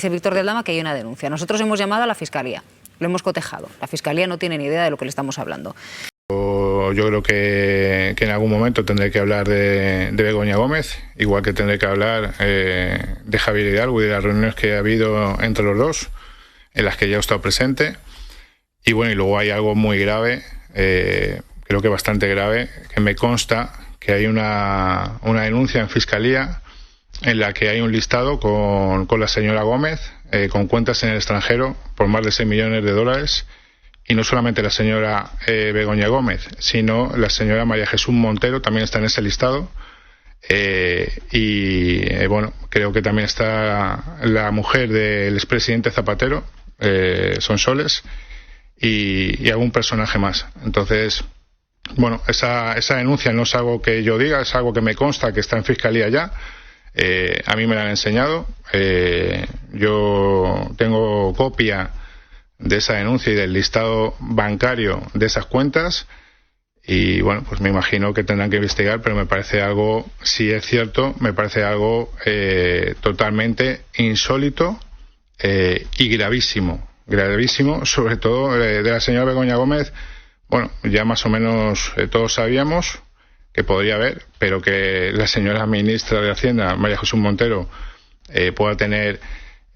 Dice Víctor de Aldama que hay una denuncia. Nosotros hemos llamado a la Fiscalía, lo hemos cotejado. La Fiscalía no tiene ni idea de lo que le estamos hablando. Yo creo que en algún momento tendré que hablar de Begoña Gómez, igual que tendré que hablar de Javier Hidalgo y de las reuniones que ha habido entre los dos, en las que ya he estado presente. Y bueno, y luego hay algo muy grave, creo que bastante grave, que me consta que hay una denuncia en Fiscalía en la que hay un listado con la señora Gómez, con cuentas en el extranjero por más de 6 millones de dólares, y no solamente la señora Begoña Gómez, sino la señora María Jesús Montero también está en ese listado, bueno, creo que también está la mujer del expresidente Zapatero, Sonsoles, y algún personaje más. Entonces, bueno, esa denuncia no es algo que yo diga, es algo que me consta que está en Fiscalía ya. A mí me la han enseñado, yo tengo copia de esa denuncia y del listado bancario de esas cuentas, y bueno, pues me imagino que tendrán que investigar, pero me parece algo, si es cierto, me parece algo totalmente insólito y gravísimo, sobre todo de la señora Begoña Gómez. Bueno, ya más o menos todos sabíamos que podría haber, pero que la señora ministra de Hacienda, María Jesús Montero, pueda tener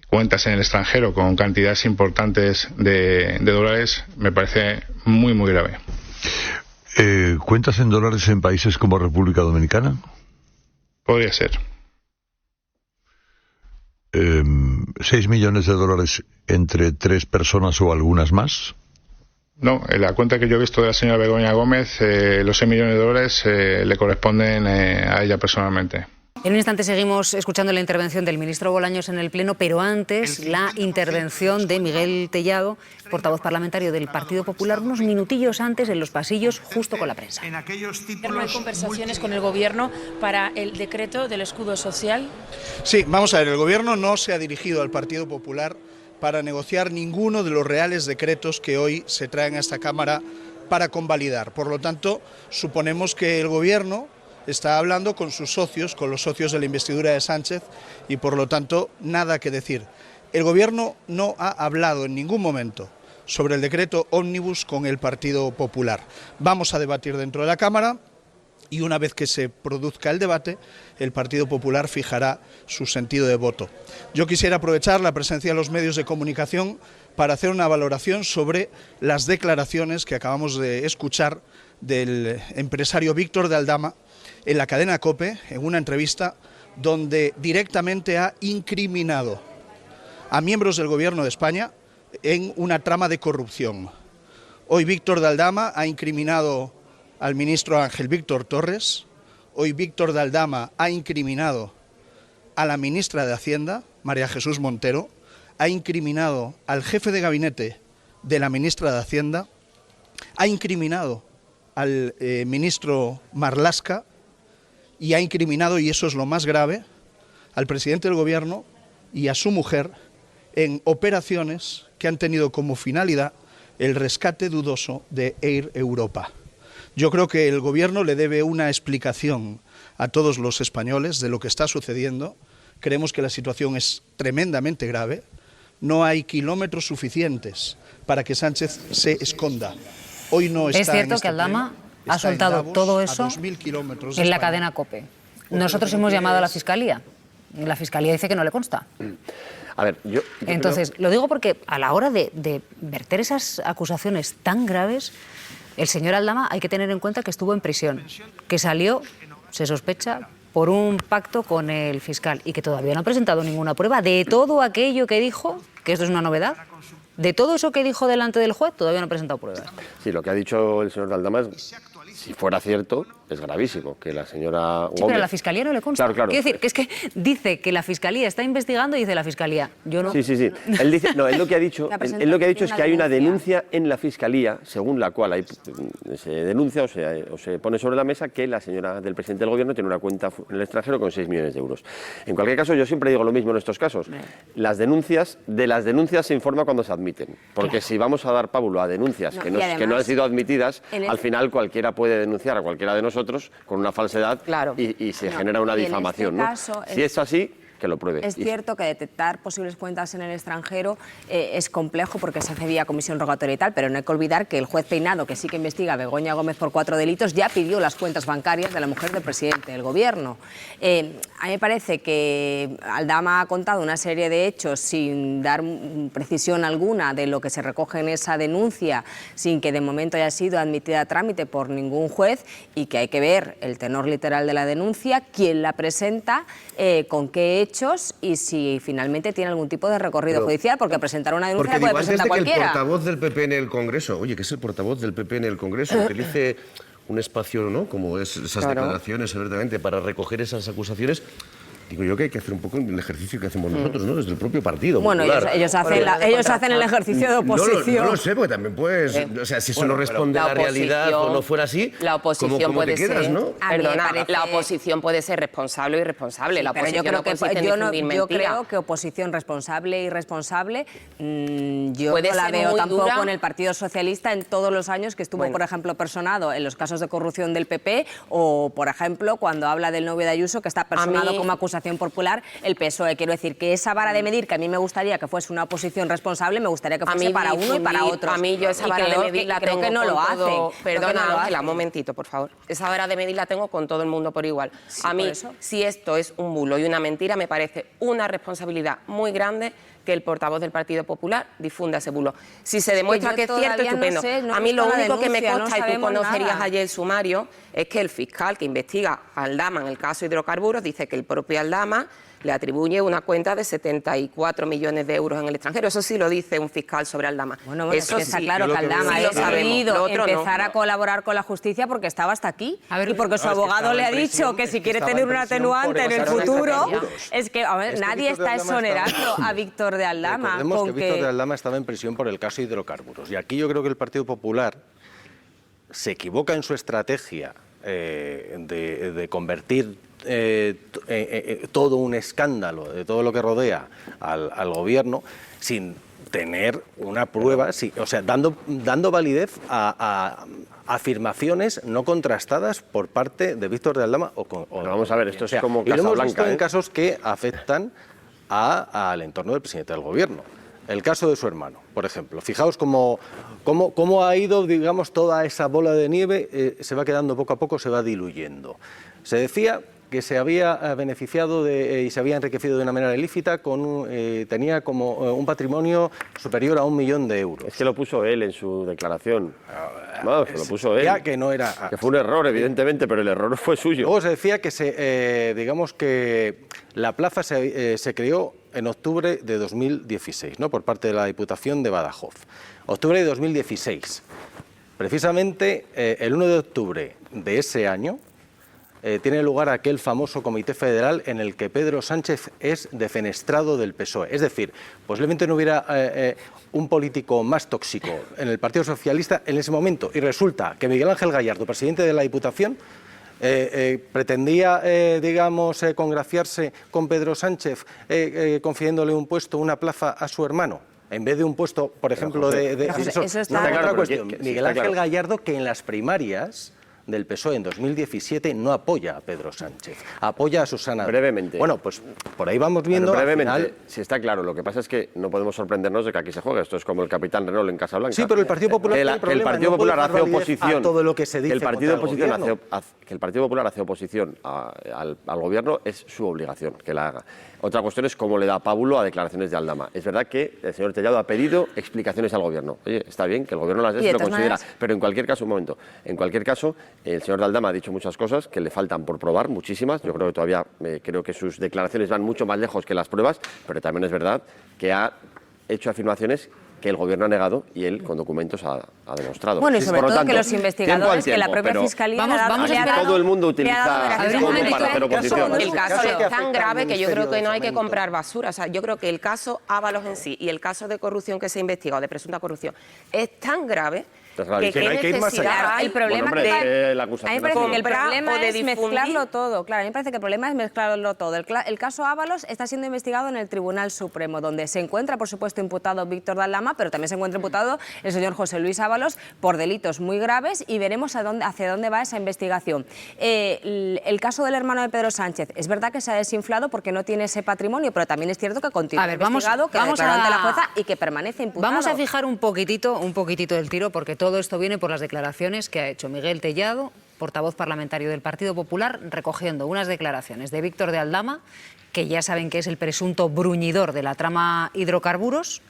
cuentas en el extranjero con cantidades importantes de dólares, me parece muy, muy grave. ¿Cuentas en dólares en países como República Dominicana? Podría ser. 6 millones de dólares entre 3 personas o algunas más. No, en la cuenta que yo he visto de la señora Begoña Gómez, los 6 millones de dólares le corresponden a ella personalmente. En un instante seguimos escuchando la intervención del ministro Bolaños en el Pleno, pero antes la intervención de Miguel Tellado, portavoz parlamentario del Partido Popular, unos minutillos antes en los pasillos, justo con la prensa. ¿No hay conversaciones con el Gobierno para el decreto del escudo social? Sí, vamos a ver, el Gobierno no se ha dirigido al Partido Popular para negociar ninguno de los reales decretos que hoy se traen a esta Cámara para convalidar. Por lo tanto, suponemos que el Gobierno está hablando con sus socios, con los socios de la investidura de Sánchez, y por lo tanto nada que decir. El Gobierno no ha hablado en ningún momento sobre el decreto ómnibus con el Partido Popular. Vamos a debatir dentro de la Cámara y una vez que se produzca el debate, el Partido Popular fijará su sentido de voto. Yo quisiera aprovechar la presencia de los medios de comunicación para hacer una valoración sobre las declaraciones que acabamos de escuchar del empresario Víctor de Aldama en la cadena COPE, en una entrevista donde directamente ha incriminado a miembros del Gobierno de España en una trama de corrupción. Hoy Víctor de Aldama ha incriminado al ministro Ángel Víctor Torres, hoy Víctor de Aldama ha incriminado a la ministra de Hacienda, María Jesús Montero, ha incriminado al jefe de gabinete de la ministra de Hacienda, ha incriminado al ministro Marlaska y ha incriminado, y eso es lo más grave, al presidente del Gobierno y a su mujer en operaciones que han tenido como finalidad el rescate dudoso de Air Europa. Yo creo que el Gobierno le debe una explicación a todos los españoles de lo que está sucediendo. Creemos que la situación es tremendamente grave. No hay kilómetros suficientes para que Sánchez se esconda. Hoy no está. Es cierto que Aldama ha soltado todo eso en la cadena COPE. Nosotros hemos llamado a la Fiscalía. La Fiscalía dice que no le consta. A ver, yo Entonces, lo digo porque a la hora de verter esas acusaciones tan graves, el señor Aldama hay que tener en cuenta que estuvo en prisión, que salió, se sospecha, por un pacto con el fiscal y que todavía no ha presentado ninguna prueba de todo aquello que dijo, que esto es una novedad, de todo eso que dijo delante del juez, todavía no ha presentado pruebas. Sí, lo que ha dicho el señor Aldama es, si fuera cierto, es gravísimo que la señora Gómez... Sí, pero a la Fiscalía no le consta. Claro. Quiero decir, que es que dice que la Fiscalía está investigando y dice la Fiscalía, yo no. Sí. Él dice, no, él lo que ha dicho es que hay una denuncia en la Fiscalía, según la cual se denuncia o se pone sobre la mesa que la señora del presidente del Gobierno tiene una cuenta en el extranjero con 6 millones de euros. En cualquier caso, yo siempre digo lo mismo en estos casos. De las denuncias se informa cuando se admiten. Porque si vamos a dar pábulo a denuncias que no han sido admitidas, al final cualquiera puede denunciar a cualquiera de nosotros con una falsedad y se genera una difamación. ¿No? Si es así, que lo pruebe. Es cierto que detectar posibles cuentas en el extranjero es complejo porque se hace vía comisión rogatoria y tal, pero no hay que olvidar que el juez Peinado, que sí que investiga a Begoña Gómez por 4 delitos, ya pidió las cuentas bancarias de la mujer del presidente del Gobierno. A mí me parece que Aldama ha contado una serie de hechos sin dar precisión alguna de lo que se recoge en esa denuncia, sin que de momento haya sido admitida a trámite por ningún juez, y que hay que ver el tenor literal de la denuncia, quién la presenta, con qué hechos y si finalmente tiene algún tipo de recorrido judicial, porque presentar una denuncia la puede presentar cualquiera. Que el portavoz del PP en el Congreso, oye, que es el portavoz del PP en el Congreso, utilice un espacio, ¿no?, como es esas declaraciones, abiertamente, para recoger esas acusaciones. Digo yo que hay que hacer un poco el ejercicio que hacemos nosotros, ¿no?, desde el propio partido. Bueno, ellos hacen el ejercicio de oposición. No lo sé, porque también puedes... O sea, si eso no responde a la realidad o no fuera así, la oposición ¿cómo puede te quedas, ser, no? Perdona, la oposición puede ser responsable o irresponsable. La oposición yo creo que oposición responsable e irresponsable, yo no la veo tampoco en el Partido Socialista en todos los años que estuvo, por ejemplo, personado en los casos de corrupción del PP, o, por ejemplo, cuando habla del novio de Ayuso, que está personado como acusación popular el PSOE. Quiero decir que esa vara de medir, que a mí me gustaría que fuese una oposición responsable, me gustaría que fuese para uno y para otro. A mí yo esa vara de medir la tengo que no lo hacen. Perdona, Ángela, un momentito, por favor. Esa vara de medir la tengo con todo el mundo por igual. A mí, si esto es un bulo y una mentira, me parece una responsabilidad muy grande que el portavoz del Partido Popular difunda ese bulo. Si se demuestra que es cierto, estupendo. A mí lo único que me consta, y tú conocerías ayer el sumario, es que el fiscal que investiga a Aldama en el caso hidrocarburos dice que el propio Aldama le atribuye una cuenta de 74 millones de euros en el extranjero. Eso sí lo dice un fiscal sobre Aldama. Bueno, eso está claro que Aldama ha decidido empezar a colaborar con la justicia porque estaba hasta aquí. Y porque su abogado le ha dicho que si quiere tener un atenuante en el futuro, es que nadie está exonerando a Víctor de Aldama. Recordemos que Víctor de Aldama estaba en prisión por el caso hidrocarburos. Y aquí yo creo que el Partido Popular se equivoca en su estrategia de convertir todo un escándalo de todo lo que rodea al gobierno sin tener una prueba, o sea, dando validez a afirmaciones no contrastadas por parte de Víctor de Aldama. Vamos a ver, esto es como Casa Blanca. Y lo hemos visto en casos que afectan al entorno del presidente del gobierno. El caso de su hermano, por ejemplo. Fijaos cómo ha ido, digamos, toda esa bola de nieve, se va quedando poco a poco, se va diluyendo. Se decía que se había beneficiado y se había enriquecido de una manera ilícita, tenía como un patrimonio superior a 1 millón de euros. Es que lo puso él en su declaración. No, lo puso él. Que no era... Que fue un error, evidentemente, pero el error fue suyo. Luego se decía que digamos que la plaza se creó en octubre de 2016, ¿no?, por parte de la Diputación de Badajoz. Octubre de 2016. Precisamente el 1 de octubre de ese año tiene lugar aquel famoso comité federal en el que Pedro Sánchez es defenestrado del PSOE. Es decir, posiblemente no hubiera un político más tóxico en el Partido Socialista en ese momento. Y resulta que Miguel Ángel Gallardo, presidente de la Diputación, pretendía, digamos, congraciarse con Pedro Sánchez confiriéndole un puesto, una plaza a su hermano, en vez de un puesto, por ejemplo, eso está claro. Miguel Ángel Gallardo, que en las primarias del PSOE en 2017 no apoya a Pedro Sánchez, apoya a Susana. Brevemente. Bueno, pues por ahí vamos viendo. Pero brevemente, sí está claro. Lo que pasa es que no podemos sorprendernos de que aquí se juegue. Esto es como el capitán Renault en Casablanca. Sí, pero el Partido Popular el Partido Popular hace oposición a todo lo que se dice. Que el Partido Popular hace oposición al gobierno es su obligación que la haga. Otra cuestión es cómo le da pábulo a declaraciones de Aldama. Es verdad que el señor Tellado ha pedido explicaciones al gobierno. Oye, está bien que el gobierno las dé si lo considera, pero en cualquier caso, un momento, en cualquier caso, el señor de Aldama ha dicho muchas cosas que le faltan por probar, muchísimas. Yo creo que todavía, creo que sus declaraciones van mucho más lejos que las pruebas, pero también es verdad que ha hecho afirmaciones que el gobierno ha negado y él con documentos ha demostrado. Bueno, y sobre todo que los investigadores, que la propia Fiscalía todo el mundo utiliza para hacer oposición. El caso es tan grave que yo creo que no hay que comprar basura. O sea, yo creo que el caso Ábalos en sí y el caso de corrupción que se ha investigado, de presunta corrupción, es tan grave Hay que ir más allá. El problema Bueno, hombre, la acusación a mí me parece que el compra problema o de es difundir. mezclarlo todo. Claro, a mí me parece que el problema es mezclarlo todo. El caso Ábalos está siendo investigado en el Tribunal Supremo, donde se encuentra, por supuesto, imputado Víctor de Aldama, pero también se encuentra imputado el señor José Luis Ábalos por delitos muy graves, y veremos hacia dónde va esa investigación. El caso del hermano de Pedro Sánchez, es verdad que se ha desinflado porque no tiene ese patrimonio, pero también es cierto que continúa investigado, que declaró ante la jueza y que permanece imputado. Vamos a fijar un poquitito el tiro, porque todo esto viene por las declaraciones que ha hecho Miguel Tellado, portavoz parlamentario del Partido Popular, recogiendo unas declaraciones de Víctor de Aldama, que ya saben que es el presunto bruñidor de la trama hidrocarburos,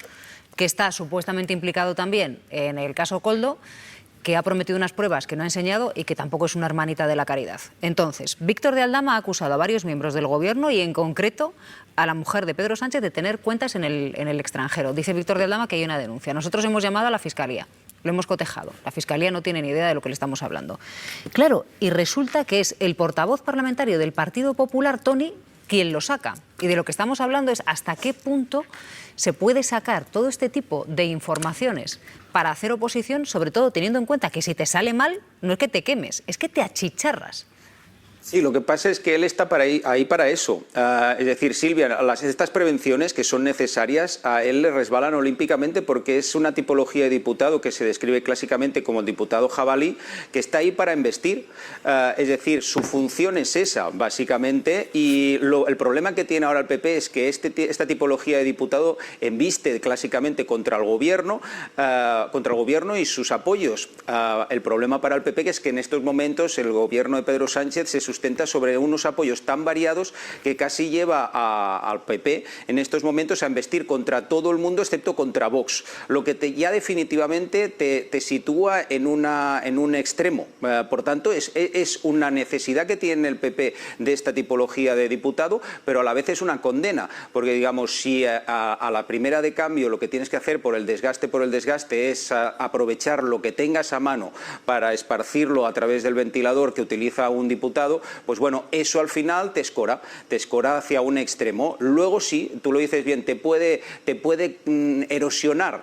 que está supuestamente implicado también en el caso Koldo, que ha prometido unas pruebas que no ha enseñado y que tampoco es una hermanita de la caridad. Entonces, Víctor de Aldama ha acusado a varios miembros del Gobierno y, en concreto, a la mujer de Pedro Sánchez de tener cuentas en el extranjero. Dice Víctor de Aldama que hay una denuncia. Nosotros hemos llamado a la Fiscalía, lo hemos cotejado. La Fiscalía no tiene ni idea de lo que le estamos hablando. Claro, y resulta que es el portavoz parlamentario del Partido Popular, Toni, quien lo saca. Y de lo que estamos hablando es hasta qué punto se puede sacar todo este tipo de informaciones para hacer oposición, sobre todo teniendo en cuenta que si te sale mal, no es que te quemes, es que te achicharras. Sí, lo que pasa es que él está ahí para eso. Es decir, Silvia, estas prevenciones que son necesarias a él le resbalan olímpicamente porque es una tipología de diputado que se describe clásicamente como el diputado jabalí, que está ahí para embestir. Es decir, su función es esa, básicamente, y el problema que tiene ahora el PP es que esta tipología de diputado embiste clásicamente contra el gobierno y sus apoyos. El problema para el PP es que en estos momentos el gobierno de Pedro Sánchez se sustenta sobre unos apoyos tan variados que casi lleva al PP en estos momentos a embestir contra todo el mundo excepto contra Vox, lo que ya definitivamente te sitúa en un extremo. Por tanto, es una necesidad que tiene el PP de esta tipología de diputado, pero a la vez es una condena, porque digamos, si a la primera de cambio lo que tienes que hacer por el desgaste es aprovechar lo que tengas a mano para esparcirlo a través del ventilador que utiliza un diputado, pues bueno, eso al final te escora hacia un extremo. Luego sí, tú lo dices bien, te puede erosionar,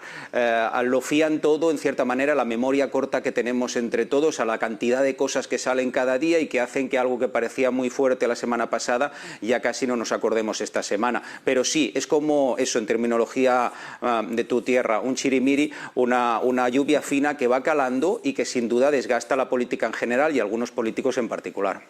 lo fían todo en cierta manera, la memoria corta que tenemos entre todos, a la cantidad de cosas que salen cada día y que hacen que algo que parecía muy fuerte la semana pasada ya casi no nos acordemos esta semana. Pero sí, es como eso, en terminología de tu tierra, un chirimiri, una lluvia fina que va calando y que sin duda desgasta la política en general y algunos políticos en particular.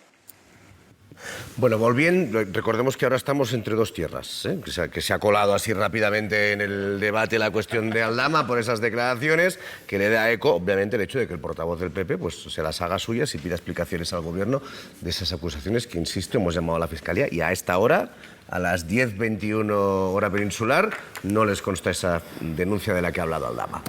Bueno, volviendo, recordemos que ahora estamos entre dos tierras, que se ha colado así rápidamente en el debate la cuestión de Aldama por esas declaraciones, que le da eco, obviamente, el hecho de que el portavoz del PP pues, se las haga suyas y pida explicaciones al Gobierno de esas acusaciones que, insisto, hemos llamado a la Fiscalía y a esta hora, a las 10:21 hora peninsular, no les consta esa denuncia de la que ha hablado Aldama.